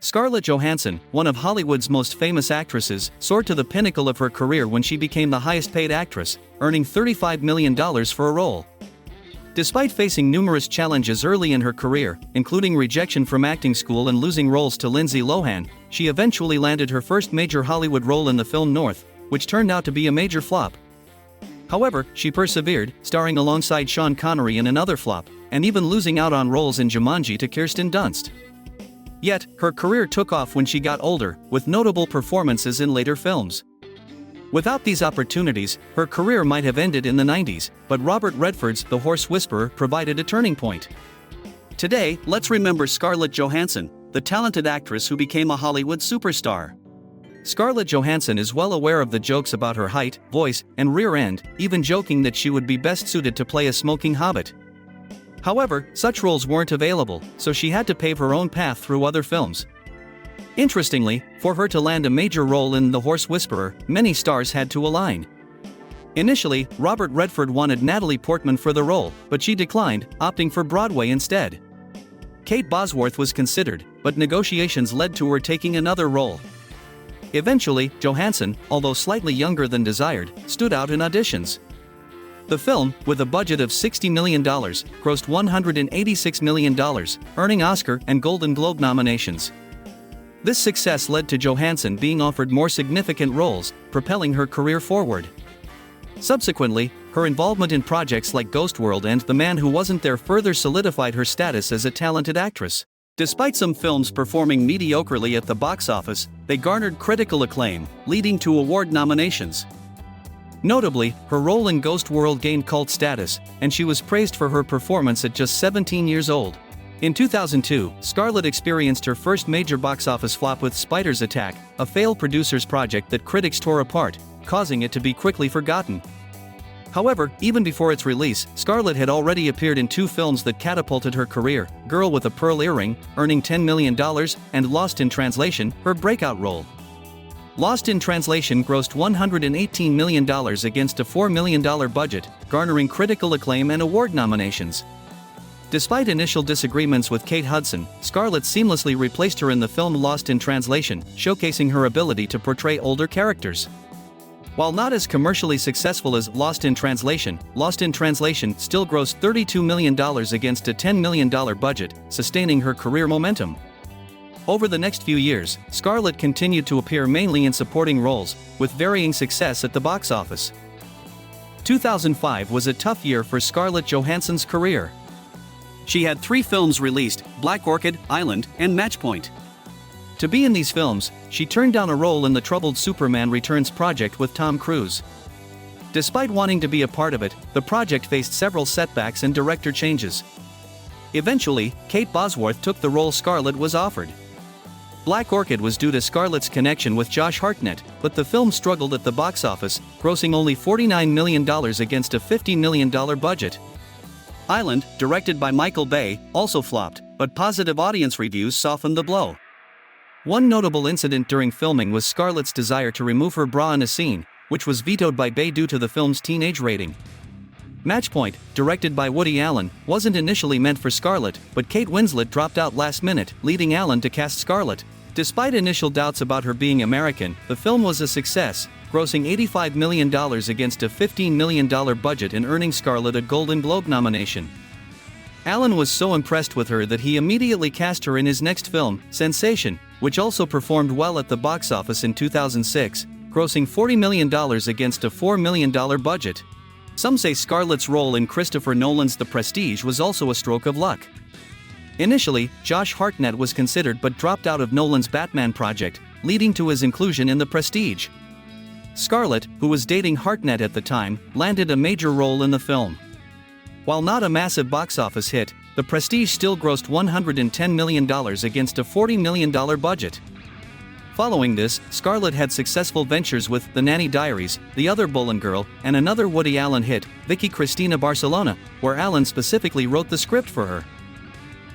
Scarlett Johansson, one of Hollywood's most famous actresses, soared to the pinnacle of her career when she became the highest-paid actress, earning $35 million for a role. Despite facing numerous challenges early in her career, including rejection from acting school and losing roles to Lindsay Lohan, she eventually landed her first major Hollywood role in the film North, which turned out to be a major flop. However, she persevered, starring alongside Sean Connery in another flop, and even losing out on roles in Jumanji to Kirsten Dunst. Yet, her career took off when she got older, with notable performances in later films. Without these opportunities, her career might have ended in the 90s, but Robert Redford's The Horse Whisperer provided a turning point. Today, let's remember Scarlett Johansson, the talented actress who became a Hollywood superstar. Scarlett Johansson is well aware of the jokes about her height, voice, and rear end, even joking that she would be best suited to play a smoking hobbit. However, such roles weren't available, so she had to pave her own path through other films. Interestingly, for her to land a major role in The Horse Whisperer, many stars had to align. Initially, Robert Redford wanted Natalie Portman for the role, but she declined, opting for Broadway instead. Kate Bosworth was considered, but negotiations led to her taking another role. Eventually, Johansson, although slightly younger than desired, stood out in auditions. The film, with a budget of $60 million, grossed $186 million, earning Oscar and Golden Globe nominations. This success led to Johansson being offered more significant roles, propelling her career forward. Subsequently, her involvement in projects like Ghost World and The Man Who Wasn't There further solidified her status as a talented actress. Despite some films performing mediocrely at the box office, they garnered critical acclaim, leading to award nominations. Notably, her role in Ghost World gained cult status, and she was praised for her performance at just 17 years old. In 2002, Scarlett experienced her first major box office flop with Spider's Attack, a failed producer's project that critics tore apart, causing it to be quickly forgotten. However, even before its release, Scarlett had already appeared in two films that catapulted her career: Girl with a Pearl Earring, earning $10 million, and Lost in Translation, her breakout role. Lost in Translation grossed $118 million against a $4 million budget, garnering critical acclaim and award nominations. Despite initial disagreements with Kate Hudson, Scarlett seamlessly replaced her in the film Lost in Translation, showcasing her ability to portray older characters. While not as commercially successful as Lost in Translation still grossed $32 million against a $10 million budget, sustaining her career momentum. Over the next few years, Scarlett continued to appear mainly in supporting roles, with varying success at the box office. 2005 was a tough year for Scarlett Johansson's career. She had 3 films released: Black Orchid, Island, and Matchpoint. To be in these films, she turned down a role in the troubled Superman Returns project with Tom Cruise. Despite wanting to be a part of it, the project faced several setbacks and director changes. Eventually, Kate Bosworth took the role Scarlett was offered. Black Orchid was due to Scarlett's connection with Josh Hartnett, but the film struggled at the box office, grossing only $49 million against a $50 million budget. Island, directed by Michael Bay, also flopped, but positive audience reviews softened the blow. One notable incident during filming was Scarlett's desire to remove her bra in a scene, which was vetoed by Bay due to the film's teenage rating. Matchpoint, directed by Woody Allen, wasn't initially meant for Scarlett, but Kate Winslet dropped out last minute, leading Allen to cast Scarlett. Despite initial doubts about her being American, the film was a success, grossing $85 million against a $15 million budget and earning Scarlett a Golden Globe nomination. Allen was so impressed with her that he immediately cast her in his next film, Sensation, which also performed well at the box office in 2006, grossing $40 million against a $4 million budget. Some say Scarlett's role in Christopher Nolan's The Prestige was also a stroke of luck. Initially, Josh Hartnett was considered but dropped out of Nolan's Batman project, leading to his inclusion in The Prestige. Scarlett, who was dating Hartnett at the time, landed a major role in the film. While not a massive box office hit, The Prestige still grossed $110 million against a $40 million budget. Following this, Scarlett had successful ventures with The Nanny Diaries, The Other Boleyn Girl, and another Woody Allen hit, Vicky Cristina Barcelona, where Allen specifically wrote the script for her.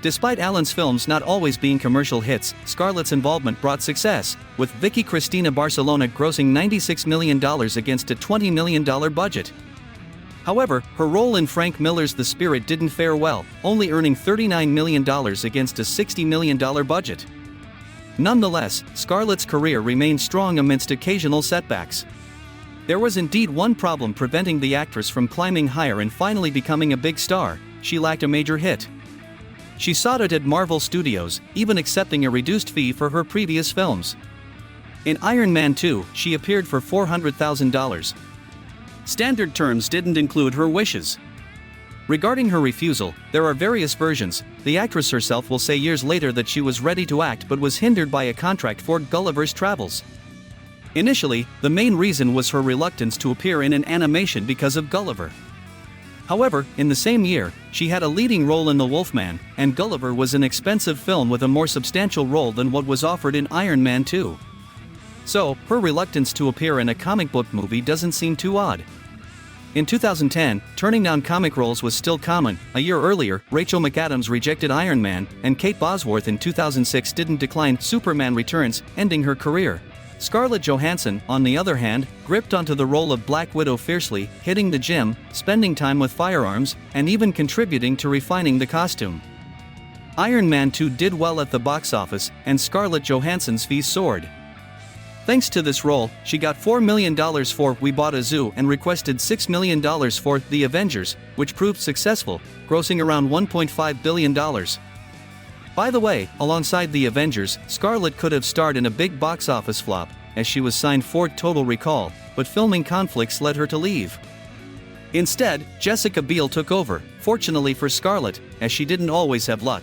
Despite Allen's films not always being commercial hits, Scarlett's involvement brought success, with Vicky Cristina Barcelona grossing $96 million against a $20 million budget. However, her role in Frank Miller's The Spirit didn't fare well, only earning $39 million against a $60 million budget. Nonetheless, Scarlett's career remained strong amidst occasional setbacks. There was indeed one problem preventing the actress from climbing higher and finally becoming a big star: she lacked a major hit. She sought it at Marvel Studios, even accepting a reduced fee for her previous films. In Iron Man 2, she appeared for $400,000. Standard terms didn't include her wishes. Regarding her refusal, there are various versions. The actress herself will say years later that she was ready to act but was hindered by a contract for Gulliver's Travels. Initially, the main reason was her reluctance to appear in an animation because of Gulliver. However, in the same year, she had a leading role in The Wolfman, and Gulliver was an expensive film with a more substantial role than what was offered in Iron Man 2. So, her reluctance to appear in a comic book movie doesn't seem too odd. In 2010, turning down comic roles was still common. A year earlier, Rachel McAdams rejected Iron Man, and Kate Bosworth in 2006 didn't decline Superman Returns, ending her career. Scarlett Johansson, on the other hand, gripped onto the role of Black Widow fiercely, hitting the gym, spending time with firearms, and even contributing to refining the costume. Iron Man 2 did well at the box office, and Scarlett Johansson's fees soared. Thanks to this role, she got $4 million for We Bought a Zoo and requested $6 million for The Avengers, which proved successful, grossing around $1.5 billion. By the way, alongside The Avengers, Scarlett could have starred in a big box office flop, as she was signed for Total Recall, but filming conflicts led her to leave. Instead, Jessica Biel took over, fortunately for Scarlett, as she didn't always have luck.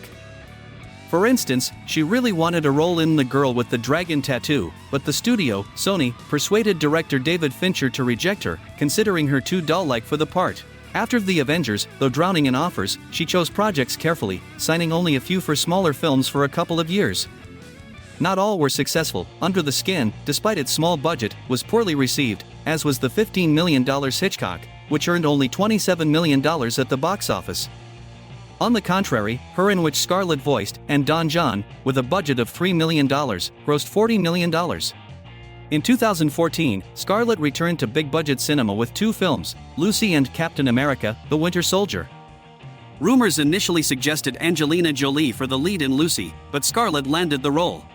For instance, she really wanted a role in The Girl with the Dragon Tattoo, but the studio, Sony, persuaded director David Fincher to reject her, considering her too doll-like for the part. After The Avengers, though drowning in offers, she chose projects carefully, signing only a few for smaller films for a couple of years. Not all were successful. Under the Skin, despite its small budget, was poorly received, as was the $15 million Hitchcock, which earned only $27 million at the box office. On the contrary, Her, in which Scarlett voiced, and Don John, with a budget of $3 million, grossed $40 million. In 2014, Scarlett returned to big-budget cinema with two films, Lucy and Captain America: The Winter Soldier. Rumors initially suggested Angelina Jolie for the lead in Lucy, but Scarlett landed the role.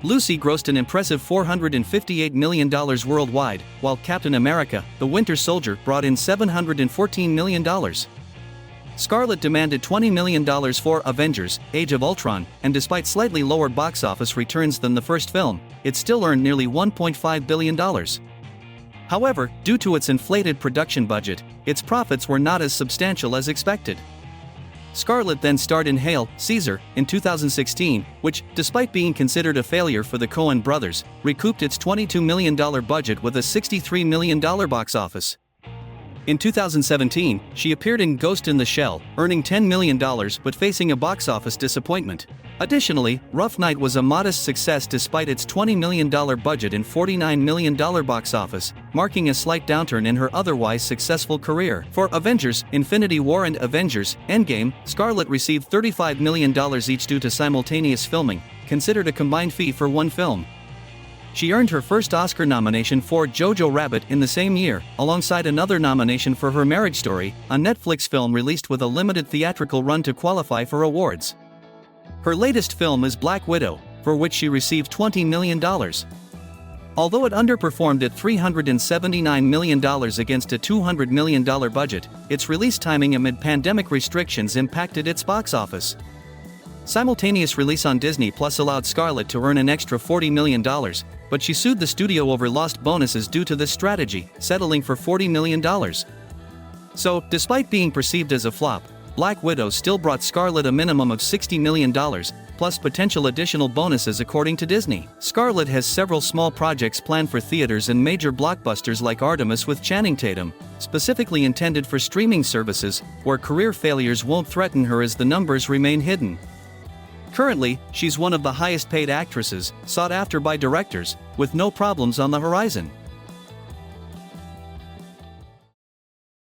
Lucy grossed an impressive $458 million worldwide, while Captain America: The Winter Soldier brought in $714 million. Scarlett demanded $20 million for Avengers: Age of Ultron, and despite slightly lower box office returns than the first film, it still earned nearly $1.5 billion. However, due to its inflated production budget, its profits were not as substantial as expected. Scarlett then starred in Hail, Caesar, in 2016, which, despite being considered a failure for the Coen brothers, recouped its $22 million budget with a $63 million box office. In 2017, she appeared in Ghost in the Shell, earning $10 million but facing a box office disappointment. Additionally, Rough Night was a modest success despite its $20 million budget and $49 million box office, marking a slight downturn in her otherwise successful career. For Avengers: Infinity War and Avengers: Endgame, Scarlett received $35 million each due to simultaneous filming, considered a combined fee for one film. She earned her first Oscar nomination for Jojo Rabbit in the same year, alongside another nomination for her Marriage Story, a Netflix film released with a limited theatrical run to qualify for awards. Her latest film is Black Widow, for which she received $20 million. Although it underperformed at $379 million against a $200 million budget, its release timing amid pandemic restrictions impacted its box office. Simultaneous release on Disney Plus allowed Scarlett to earn an extra $40 million, but she sued the studio over lost bonuses due to this strategy, settling for $40 million. So, despite being perceived as a flop, Black Widow still brought Scarlett a minimum of $60 million, plus potential additional bonuses according to Disney. Scarlett has several small projects planned for theaters and major blockbusters like Artemis with Channing Tatum, specifically intended for streaming services, where career failures won't threaten her as the numbers remain hidden. Currently, she's one of the highest-paid actresses, sought after by directors, with no problems on the horizon.